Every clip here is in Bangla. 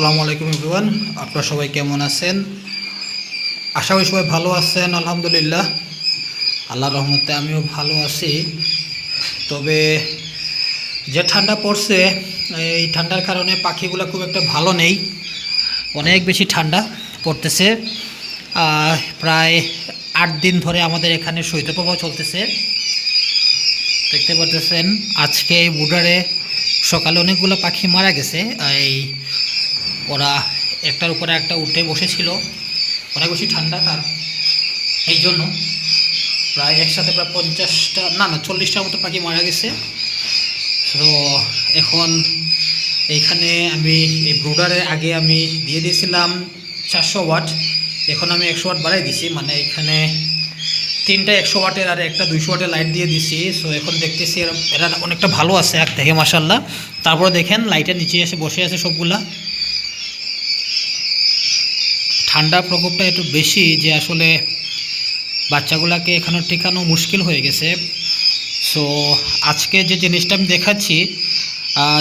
আসসালামু আলাইকুম এভরিওয়ান, আপনারা সবাই কেমন আছেন? আশা করি সবাই ভালো আছেন। আলহামদুলিল্লাহ, আল্লাহর রহমতে আমিও ভালো আছি। তবে যে ঠান্ডা পড়ছে, এই ঠান্ডার কারণে পাখিগুলো খুব একটা ভালো নেই। অনেক বেশি ঠান্ডা পড়তেছে। প্রায় 8 দিন ধরে আমাদের এখানে শৈত্যপ্রবাহ চলতেছে। দেখতে পারতেছেন আজকে এই বুডারে সকালে অনেকগুলো পাখি মারা গেছে। ওরা একটার উপরে একটা উঠে বসেছিল, অনেক বেশি ঠান্ডা, তার এই জন্য প্রায় একসাথে প্রায় 50টা না 40টার মতো পাখি মারা গেছে। তো এখন এইখানে আমি এই ব্রুডারে আগে আমি দিয়ে দিয়েছিলাম 400 ওয়াট, এখন আমি 100 ওয়াট বাড়াই দিছি। মানে এখানে 3টা 100 ওয়াটের আর একটা 200 ওয়াটের লাইট দিয়ে দিছি। সো এখন দেখতেছি এরা অনেকটা ভালো আছে এক থেকে, মাশাআল্লাহ। তারপরে দেখেন লাইটের নিচে এসে বসে আছে সবগুলা। ঠান্ডা প্রকোপটা একটু বেশি, যে আসলে বাচ্চাগুলোকে এখানে ঠেকানো মুশকিল হয়ে গেছে। সো আজকে যে জিনিসটা আমি দেখাচ্ছি,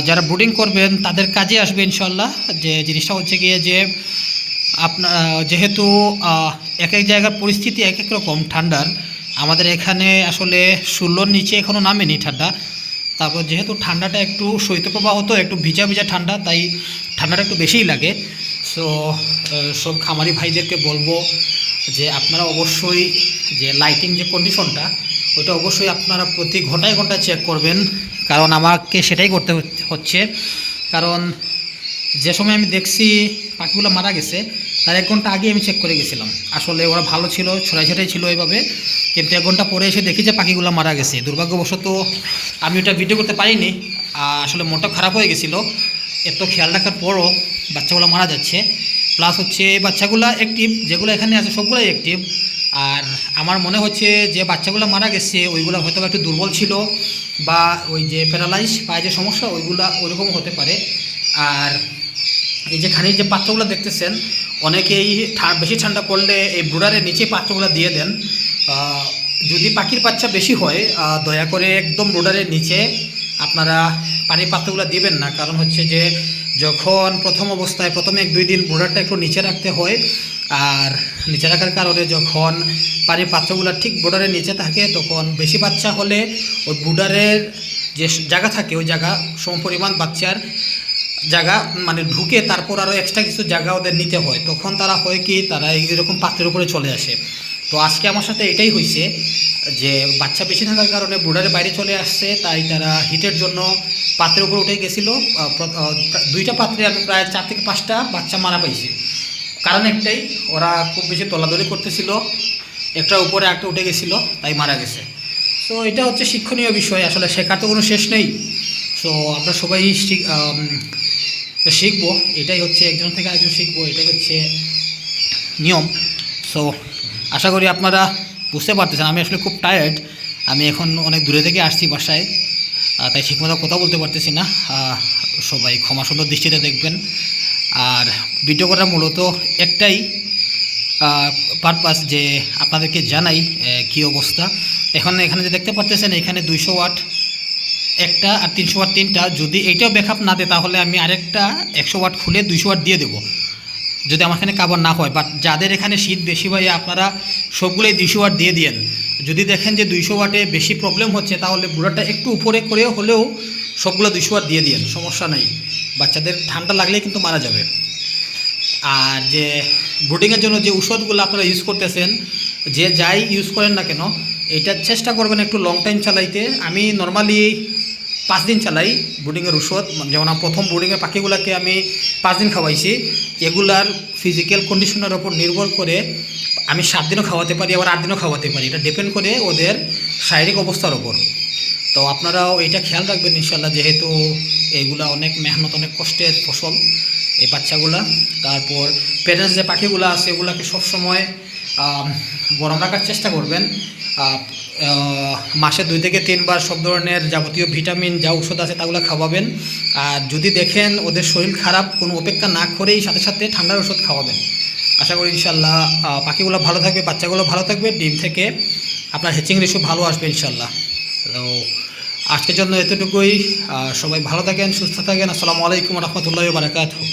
যারা ব্রুডিং করবেন তাদের কাজে আসবে ইনশাল্লাহ। যে জিনিসটা হচ্ছে গিয়ে যে আপনার যেহেতু এক এক জায়গার পরিস্থিতি এক এক রকম ঠান্ডার, আমাদের এখানে আসলে 16-র নিচে এখনও নামেনি ঠান্ডা। তারপর যেহেতু ঠান্ডাটা একটু শৈত্যপ্রবাহ, তো একটু ভিজা ভিজা ঠান্ডা, তাই ঠান্ডাটা একটু বেশিই লাগে। সো সব খামারি ভাইদেরকে বলবো যে আপনারা অবশ্যই যে লাইটিং যে কন্ডিশনটা, ওইটা অবশ্যই আপনারা প্রতি ঘন্টায় ঘন্টায় চেক করবেন। কারণ আমাকে সেটাই করতে হচ্ছে। কারণ যে সময় আমি দেখছি পাখিগুলো মারা গেছে, তার 1 ঘন্টা আগে আমি চেক করে গেছিলাম। আসলে ওরা ভালো ছিল, ছড়াই ছড়াই ছিল এইভাবে, কিন্তু 1 ঘন্টা পরে এসে দেখি যে পাখিগুলো মারা গেছে। দুর্ভাগ্যবশত আমি ওটা ভিডিও করতে পারিনি। আসলে মনটা খারাপ হয়ে গেছিলো, এত খেয়াল রাখার পরও বাচ্চাগুলো মারা যাচ্ছে। প্লাস হচ্ছে এই বাচ্চাগুলো অ্যাক্টিভ, যেগুলো এখানে আছে সবগুলোই অ্যাক্টিভ। আর আমার মনে হচ্ছে যে বাচ্চাগুলো মারা গেছে ওইগুলো হয়তো একটু দুর্বল ছিল, বা ওই যে প্যারালাইজ পায়ে যে সমস্যা ওইগুলো ওইরকম হতে পারে। আর এই যে খানির যে পাত্রগুলো দেখতেছেন, অনেকেই বেশি ঠান্ডা পড়লে এই ব্রুডারের নিচে পাত্রগুলো দিয়ে দেন। যদি পাখির বাচ্চা বেশি হয়, দয়া করে একদম ব্রুডারের নিচে আপনারা পানির পাত্রগুলো দিবেন না। কারণ হচ্ছে যে যখন প্রথম অবস্থায় প্রথমে 1-2 দিন ব্রুডারটা একটু নিচে রাখতে হয়, আর নিচে রাখার কারণে যখন পানির পাত্রগুলো ঠিক ব্রুডারের নিচে থাকে, তখন বেশি বাচ্চা হলে ওই ব্রুডারের যে জায়গা থাকে ওই জায়গা সমপরিমাণ বাচ্চার জায়গা মানে ঢুকে তারপর আরও এক্সট্রা কিছু জায়গা ওদের নিতে হয়। তখন তারা হয় কি, তারা এরকম পাত্রের উপরে চলে আসে। তো আজকে আমার সাথে এটাই হয়েছে যে বাচ্চা বেশি থাকার কারণে ব্রুডারের বাইরে চলে আসছে, তাই তারা হিটের জন্য পাত্রের উপরে উঠে গেছিলো। 2টা পাত্রে আমি প্রায় 4 থেকে 5টা বাচ্চা মারা পাইছি। কারণ একটাই, ওরা খুব বেশি তলাদলি করতেছিল, একটার উপরে একটা উঠে গেছিলো, তাই মারা গেছে। সো এটা হচ্ছে শিক্ষণীয় বিষয়, আসলে শেখার তো কোনো শেষ নেই। সো আমরা সবাই শিখবো, এটাই হচ্ছে একজন থেকে আরেকজন শিখবো, এটাই হচ্ছে নিয়ম। সো আশা করি আপনারা বুঝতে পারতেছেন। আমি আসলে খুব টায়ার্ড, আমি এখন অনেক দূরে থেকে আসছি বাসায়, তাই ঠিকমতো কথা বলতে পারতেছি না। সবাই ক্ষমা সুন্দর দৃষ্টিতে দেখবেন। আর ভিডিও করার মূলত একটাই পারপাস, যে আপনাদেরকে জানাই কী অবস্থা। এখানে যে দেখতে পারতেছেন, এখানে 200 ওয়াট একটা আর 300 ওয়াট 3টা। যদি এইটাও ব্যাকআপ না দেয়, তাহলে আমি আরেকটা 100 ওয়াট খুলে 200 ওয়াট দিয়ে দেবো, যদি আমার এখানে কাভার না হয়। বাট যাদের এখানে শীত বেশি হয়, আপনারা সবগুলোই 200 ওয়াট দিয়ে দিন। যদি দেখেন যে 200 ওয়াটে বেশি প্রবলেম হচ্ছে, তাহলে বুড়াটা একটু উপরে করে হলেও সবগুলো 200 ওয়াট দিয়ে দিন, সমস্যা নেই। বাচ্চাদের ঠান্ডা লাগলেই কিন্তু মারা যাবে। আর যে ব্রুডিংয়ের জন্য যে ওষুধগুলো আপনারা ইউজ করতেছেন, যে যাই ইউজ করেন না কেন, এটা চেষ্টা করবেন একটু লং টাইম চালাইতে। আমি নর্মালি 5 দিন চালাই ব্রুডিংয়ের ওষুধ। যেমন প্রথম ব্রুডিংয়ের পাখিগুলোকে আমি 5 দিন খাওয়াইছি। এগুলার ফিজিক্যাল কন্ডিশনের ওপর নির্ভর করে আমি 7 দিনও খাওয়াতে পারি, আবার 8 দিনও খাওয়াতে পারি। এটা ডিপেন্ড করে ওদের শারীরিক অবস্থার ওপর। তো আপনারাও এটা খেয়াল রাখবেন ইনশাল্লাহ, যেহেতু এগুলা অনেক মেহনত, অনেক কষ্টের ফসল এই বাচ্চাগুলা। তারপর প্যারেন্টস যে পাখিগুলো আছে, এগুলাকে সবসময় গরম রাখার চেষ্টা করবেন। মাসে 2 থেকে 3 বার সব ধরনের যাবতীয় ভিটামিন যা ওষুধ আছে তাগুলো খাওয়াবেন। আর যদি দেখেন ওদের শরীর খারাপ, কোনো অপেক্ষা না করেই সাথে সাথে ঠান্ডার ওষুধ খাওয়াবেন। আশা করি ইনশাল্লাহ পাখিগুলো ভালো থাকবে, বাচ্চাগুলো ভালো থাকবে, ডিম থেকে আপনার হ্যাচিং রেশিও ভালো আসবে ইনশাল্লাহ। তো আজকের জন্য এতটুকুই। সবাই ভালো থাকেন, সুস্থ থাকেন। আসসালামু আলাইকুম রহমতুল্লাহি ওয়া বারাকাতুহু।